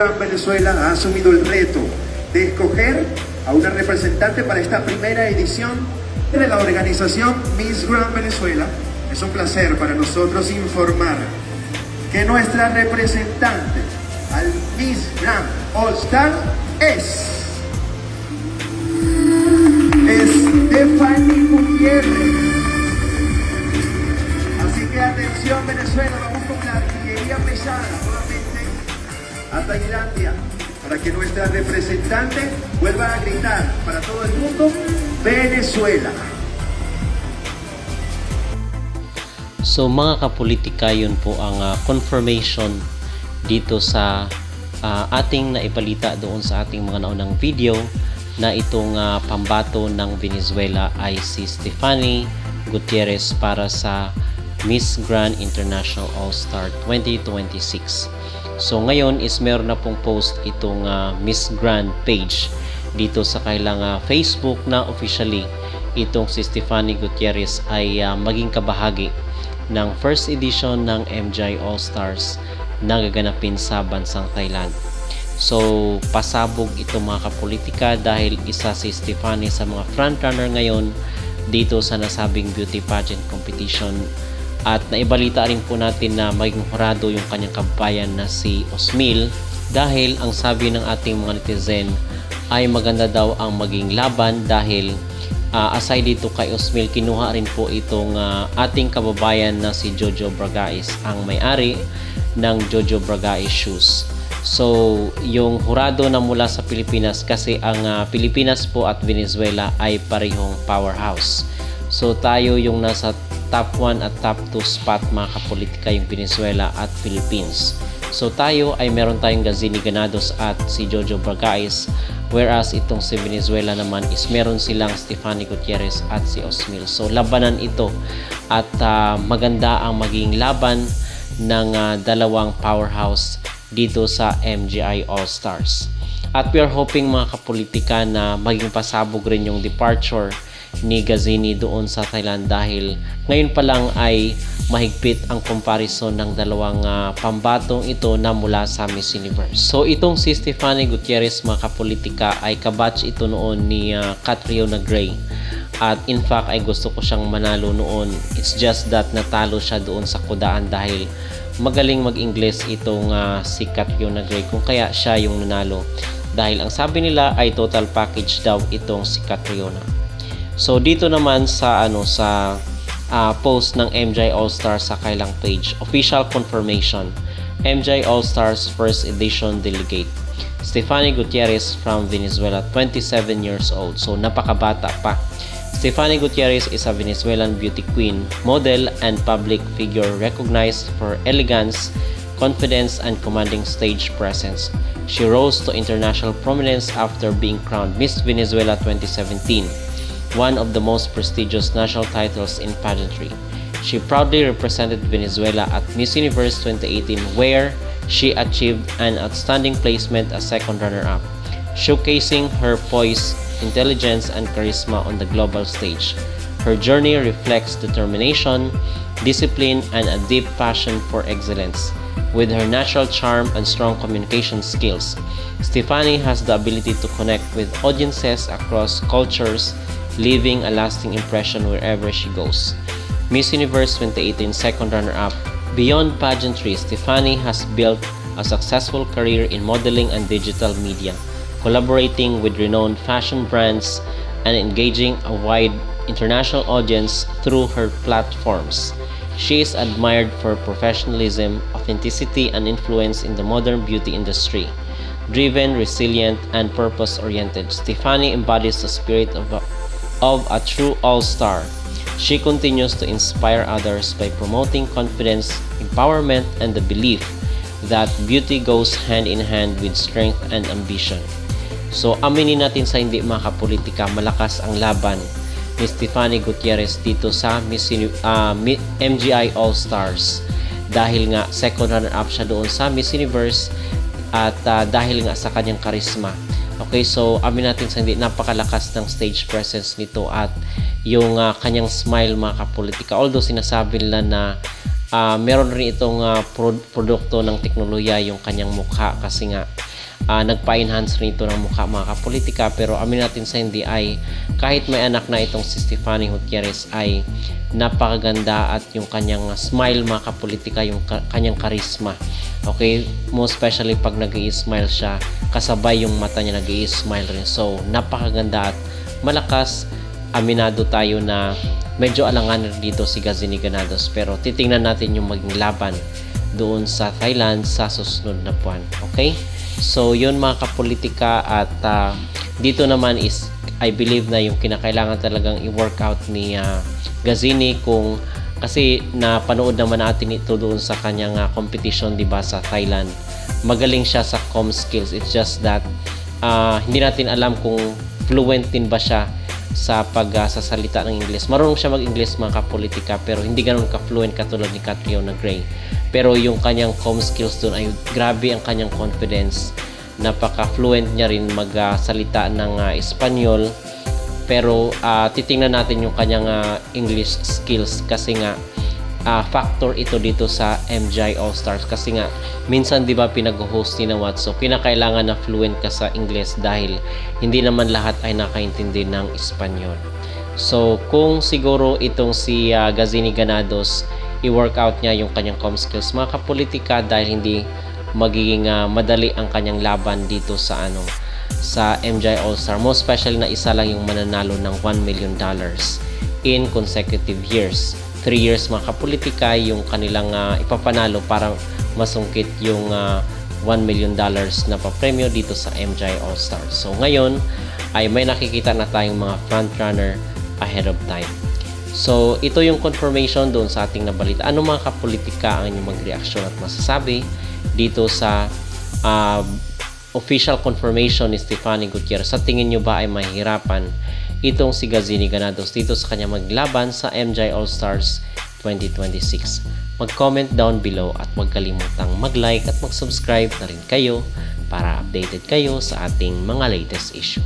Venezuela ha asumido el reto de escoger a una representante para esta primera edición de la organización Miss Grand Venezuela. Es un placer para nosotros informar que nuestra representante al Miss Grand All Star es Stephanie Gutiérrez. Así que atención Venezuela, vamos con la artillería pesada nuevamente a Tailandia para que nuestra representante vuelva a gritar para todo el mundo, Venezuela. So mga kapolitika, yun po ang confirmation dito sa ating naibalita doon sa ating mga naunang video na itong pambato ng Venezuela ay si Stephanie Gutierrez para sa Miss Grand International All-Star 2026. So ngayon is meron na pong post itong Miss Grand page dito sa kailang Facebook na officially itong si Stephanie Gutierrez ay maging kabahagi ng first edition ng MGI All-Stars na gaganapin sa bansang Thailand. So pasabog itong mga kapolitika dahil isa si Stephanie sa mga frontrunner ngayon dito sa nasabing beauty pageant competition. At naibalita rin po natin na maging hurado yung kanyang kabayan na si Osmil dahil ang sabi ng ating mga netizen ay maganda daw ang maging laban dahil aside dito kay Osmil, kinuha rin po itong ating kababayan na si Jojo Bragais, ang may-ari ng Jojo Bragais Shoes. So yung hurado na mula sa Pilipinas kasi ang Pilipinas po at Venezuela ay parehong powerhouse. So tayo yung nasa top 1 at top 2 spot mga kapolitika, yung Venezuela at Philippines. So tayo ay meron tayong Gazini Ganados at si Jojo Bragais, whereas itong si Venezuela naman is meron silang Stephanie Gutierrez at si Osmil. So labanan ito at maganda ang maging laban ng dalawang powerhouse dito sa MGI All-Stars. At we are hoping mga kapolitika na maging pasabog rin yung departure ni Gazini doon sa Thailand dahil ngayon pa lang ay mahigpit ang comparison ng dalawang pambatong ito na mula sa Miss Universe. So itong si Stephanie Gutierrez mga kapolitika ay kabatch ito noon ni Catriona Gray. At in fact ay gusto ko siyang manalo noon. It's just that natalo siya doon sa kudaan dahil magaling mag-Ingles itong si Catriona Gray, kung kaya siya yung nanalo dahil ang sabi nila ay total package daw itong si Catriona. So dito naman sa post ng MGI All-Stars sa kailang page, official confirmation, MGI All-Stars First Edition Delegate Stephanie Gutierrez from Venezuela, 27 years old. So napakabata pa. Stephanie Gutierrez is a Venezuelan beauty queen, model, and public figure recognized for elegance, confidence, and commanding stage presence. She rose to international prominence after being crowned Miss Venezuela 2017, one of the most prestigious national titles in pageantry. She proudly represented Venezuela at Miss Universe 2018, where she achieved an outstanding placement as second runner-up, showcasing her poise, intelligence, and charisma on the global stage. Her journey reflects determination, discipline, and a deep passion for excellence. With her natural charm and strong communication skills, Stephanie has the ability to connect with audiences across cultures, leaving a lasting impression wherever she goes. Miss Universe 2018 second runner-up. Beyond pageantry, Stephanie has built a successful career in modeling and digital media, collaborating with renowned fashion brands and engaging a wide international audience through her platforms. She is admired for professionalism, authenticity, and influence in the modern beauty industry. Driven, resilient, and purpose-oriented, Stephanie embodies the spirit of a true all-star. She continues to inspire others by promoting confidence, empowerment, and the belief that beauty goes hand in hand with strength and ambition. So aminin natin sa hindi mga kapolitika, malakas ang laban ni Stephanie Gutierrez dito sa MGI All-Stars dahil nga second runner-up siya doon sa Miss Universe at dahil nga sa kanyang karisma. Okay, so amin natin sa hindi, napakalakas ng stage presence nito at yung kanyang smile mga kapolitika. Although sinasabi nila na meron rin itong produkto ng teknolohiya yung kanyang mukha kasi nga nagpa-enhance nito ng mukha mga kapolitika. Pero amin natin sa hindi ay kahit may anak na itong si Stephanie Gutierrez ay napakaganda at yung kanyang smile mga kapolitika, yung kanyang charisma. Okay, most especially pag nag-i-smile siya, kasabay yung mata niya nag-i-smile rin. So, napakaganda at malakas. Aminado tayo na medyo alanganin dito si Gazini Granados, pero titingnan natin yung maging laban doon sa Thailand sa susunod na buwan. Okay? So, yun mga kapolitika at dito naman is I believe na yung kinakailangan talagang i-workout ni Gazini kung kasi napanood naman natin ito doon sa kanyang competition, di ba, sa Thailand. Magaling siya sa comm skills. It's just that hindi natin alam kung fluent din ba siya sa pagsasalita ng English. Marunong siya mag-English mga kapolitika, pero hindi ganoon ka-fluent katulad ni Catriona Gray. Pero yung kanyang comm skills doon ay grabe ang kanyang confidence. Napaka-fluent niya rin magsalita ng Espanyol. Pero titingnan natin yung kanyang English skills kasi nga factor ito dito sa MJ All-Stars kasi nga minsan di ba pinag-host ni Nawat, so kinakailangan na fluent ka sa English dahil hindi naman lahat ay nakaintindi ng Espanyol. So kung siguro itong si Gazini Granados i-workout niya yung kanyang comm skills mga kapolitika, dahil hindi magiging madali ang kanyang laban dito sa sa MJ All-Star, most especially na isa lang yung mananalo ng $1 million in consecutive years. 3 years mga kapolitika yung kanilang ipapanalo para masungkit yung $1 million na papremyo dito sa MJ All-Star. So ngayon ay may nakikita na tayong mga frontrunner ahead of time. So ito yung confirmation doon sa ating nabalita. Ano mga kapolitika ang inyong mag-reaction at masasabi dito sa official confirmation ni Stephanie Gutierrez? Sa tingin nyo ba ay mahihirapan itong si Gazini Granados dito sa kanya maglaban sa MJ All-Stars 2026? Mag-comment down below at huwag kalimutang mag-like at mag-subscribe na rin kayo para updated kayo sa ating mga latest issue.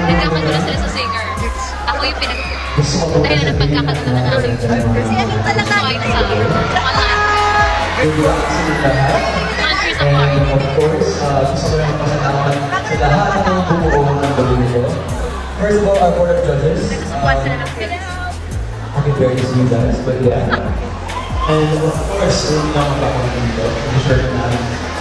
Nagkakagulo sila sa singer. Ako yung dahilan ng pagkakagulo na namin. Kasi ano talaga yun sa online. Countries apart. Of course, gusto ko lang pasalamat sa lahat ng bumuo ng balon ko. First of all, our board of judges. Nagsukuan sila ng film. I can barely see you guys, but yeah. And of course, hindi na magkakaroon dito. I'm sure na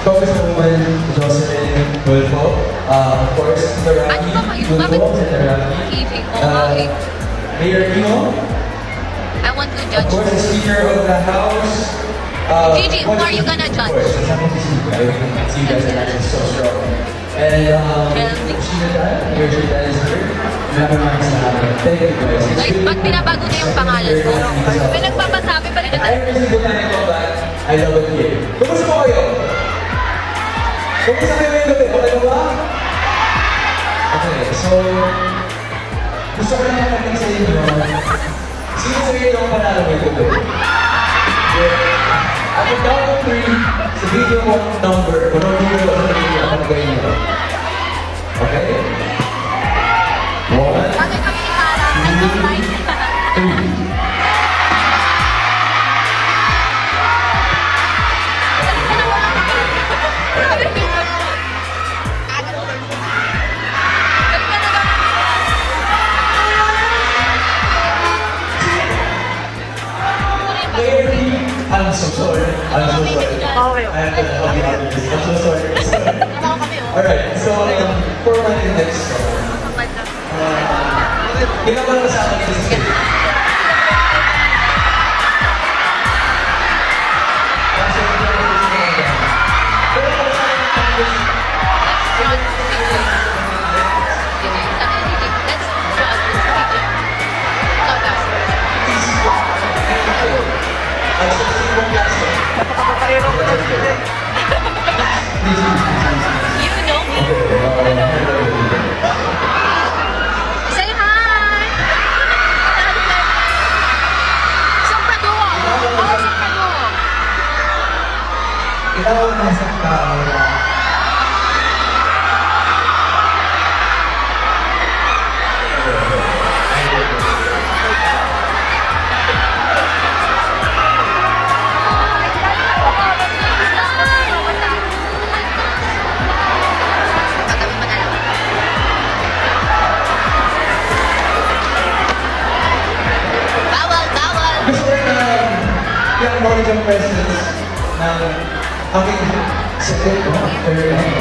Congresswoman Jocelyn Tulfo, of course, Mr. Rami Ano ba kayo? Tulfo, Bakit? Senator Rami, Giving. Okay. Mayor Ino, I want to of judge. course, the Speaker of the House. Gigi, who are you gonna judge? Of course, it's not the Speaker. I can see you guys are actually so strong. And Sheena Dan, Mayor Sheena Dan is here. Maraming salamat. Thank you guys. Guys, ba't binabago na yung pangalan ko? May nagpapasabi pa rin na Every single time I come back, I love it here. Kumusta po kayo? Kumusta kayo ngayong gabi? Okay ba ba? Okay, so gusto ko lang natin sa inyo, sino sa inyo ang panalo ngayong gabi? At the count of 3, sabihin niyo mo ang number, kung ano niyo ang sabihin niyo, ang gawin niyo. Okay? 1, Bagay kami ni Kara. I don't like. 3. I'm so sorry. I'm so sorry. I have to help you out with this. I'm so sorry. Alright, so for my next song, ginawa ko sa akin this week. You know me. Say hi! Sampado! Oh, sampado! Ikaw ang nasa tao na Bawal, bawal! gusto ko rin na i-acknowledge ang presence ng aking second or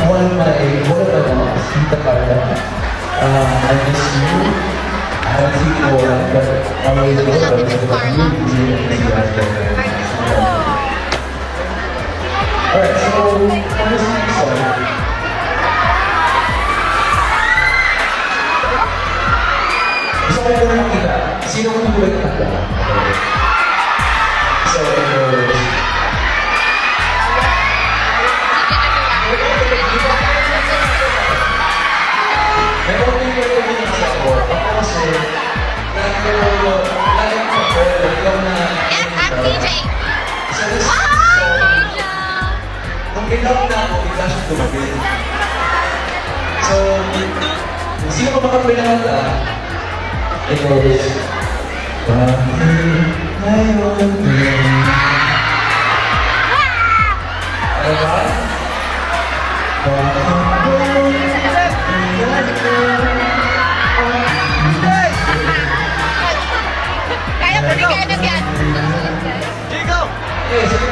one of my moms, Tita Carla. I miss you. I haven't seen you in a while, but I'm always going to miss you. Alright, so for this next song, gusto ko lang makita, sino ang tulad ng tanda? So, it goes, may konting minutes ako. Ako kasi, laging prefer, ikaw na Yes, I'm DJ! sa this Hi, song, DJ! kung ikaw na ako, bigla siyang tumagin. So, kung sino ka makapinata, it goes, bakit ngayon din? Ano ba? Kaya ko ni Kenneth yan! Eh, sige.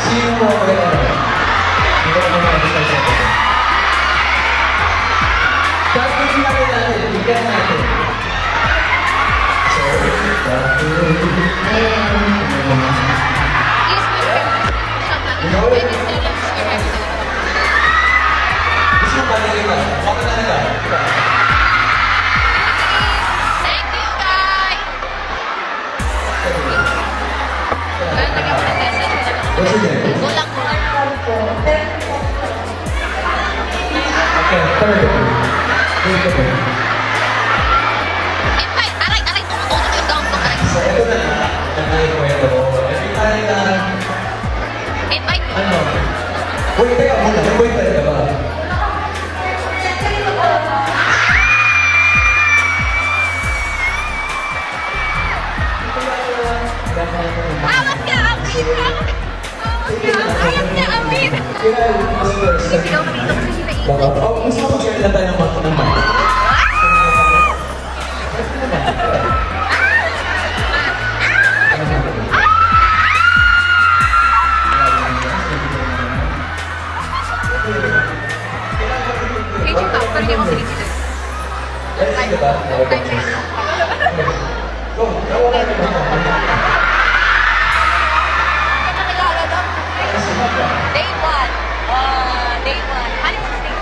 Sino mo ang magandang? Hindi ko naman mag-start sa ito. Tapos natin natin, bigyan natin. So, gusto mo paligay ka? Baka na nila. Thank you, guys! What's your name? Gulang ko. Okay, third. Invite! Aray! Aray! Tumututok yung gown ko. Aray! So, ito na. Ito na yung kwento ko. Every time na Invite mo. Ano? Wait, teka muna. May boyfriend ka ba? Awat ka, Amir! Ayat ka, Amir! Isigaw kami ito kasi sila Baka, gusto ko mag-share na tayo ng mga naman. Kaya ka, pero hindi ako sinisigaw. Ready ka ba? Go, nawala ka ba? Day one. Day one. Honeymoon stage.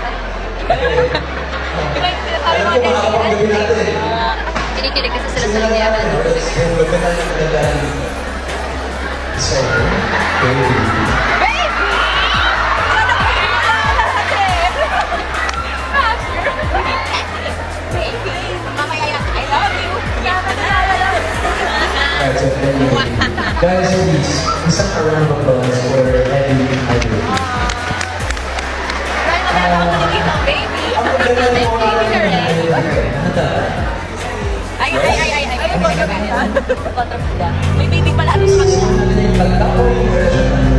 Di ba yung sinasabi mga Makakapagdabi natin. kinikilig kasi sila sa Lydia. So, baby. Baby! Ano ba yung wala natin? Baby! Mamaya yan. I love you. Alright, so baby. Guys, please, isang round of applause for Eddie Idol. Dahil mamaya ako nakikita, baby. Ang ganda ng mga Baby girl. Handa. Ay. Ano ba yung May baby pala. Ano sa kanila? Pagka-original.